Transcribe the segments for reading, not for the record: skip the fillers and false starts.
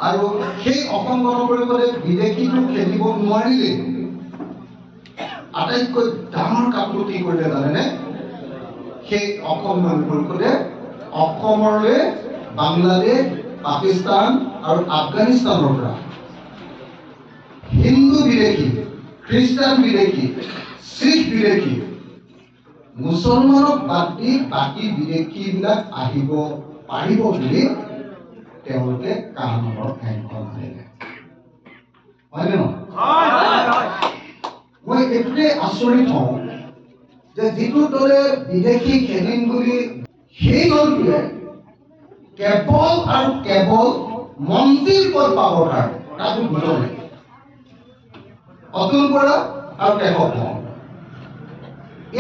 আৰু সেই অসম গণ পৰিষদে বিদেশীটো খেলিব নোৱাৰিলে আটাইতকৈ ডাঙৰ কামটো কি কৰিলে জানেনে? সেই অসম গণ পৰিষদে অসমলৈ বাংলাদেশ, পাকিস্তান আৰু আফগানিস্তানৰ পৰা হিন্দু বিদেশী, খ্ৰীষ্টান বিদেশী, শিখ বিদেশী, মুছলমানক বাদ দি বাকী বিদেশীবিলাক আহিব পাৰিব বুলি তেওঁলোকে কানুনৰ আইনখন আনিলে। হয়নে নহয়? মই এইটোতে আচৰিত হওঁ যে যিটো দলে বিদেশী খেলিম বুলি সেই দলটোৱে কেৱল আৰু কেৱল মন্ত্ৰীৰ পদ পাবৰ কাৰণে তাতো বুজনে অতুল বৰা আৰু কেশৱ মহন্ত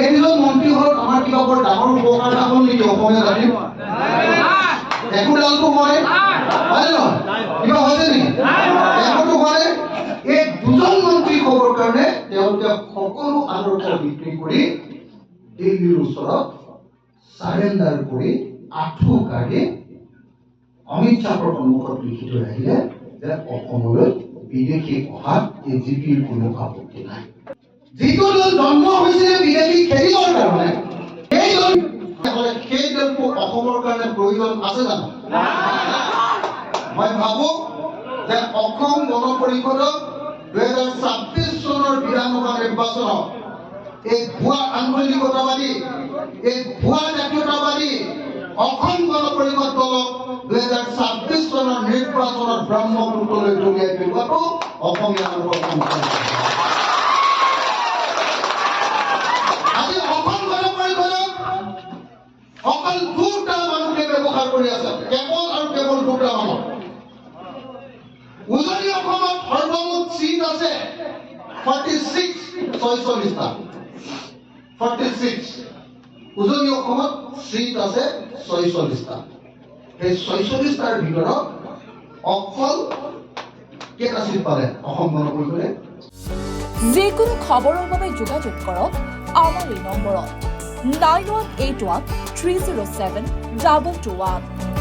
এই দুজন মন্ত্ৰী হ'ল আমাৰ কিবা বৰ ডাঙৰ উপকাৰ এটা হ'ল নেকি অসমীয়া জাতিৰ? একো ডালটো হয় হয় নহয়? কিবা হৈছে নেকি? একোটো হয়। এই দুজন মন্ত্ৰী হ'বৰ কাৰণে তেওঁলোকে সকলো আদৰ্শ বিক্ৰী কৰি দিল্লীৰ ওচৰত চাৰেণ্ডাৰ কৰি আঁঠু কাঢ়ি অমিত শ্বাহৰ সন্মুখত লিখি থৈ আহিলে যে অসমলৈ বিদেশী অহাত এজিপিৰ কোনো আপত্তি নাই। যিটো দল জন্ম হৈছিলে বিদেশী খেলিবৰ কাৰণে সেই দলটো অসমৰ কাৰণে প্ৰয়োজন আছে জানো? মই ভাবো যে অসম গণ পৰিষদক 2026 চনৰ বিধানসভা নিৰ্বাচনত এই ভুৱা আঞ্চলিকতাবাদী, এই ভুৱা জাতীয়তাবাদী অসম গণ পৰিষদ দলক 2026 চনৰ নিৰ্বাচনত ব্ৰহ্মপুত্ৰলৈ দলিয়াই পেলোৱাটো অসমীয়া মানুহৰ সংকল্প। আজি অসম গণ পৰিষদক অকল দুটা মানুহে ব্যৱহাৰ কৰি আছে, কেৱল আৰু কেৱল দুটা মানুহ। উজনি অসমত সৰ্বমুঠ চিট আছে 46টা। 46 উজনি অসমত চিট আছে 46টা। এই 46টাৰ ভিতৰত অকল কেইটা চিট পালে অসম গণ পৰিষদে? যিকোনো খবৰৰ বাবে যোগাযোগ কৰক আমাৰ এই নম্বৰত 9181 307 221।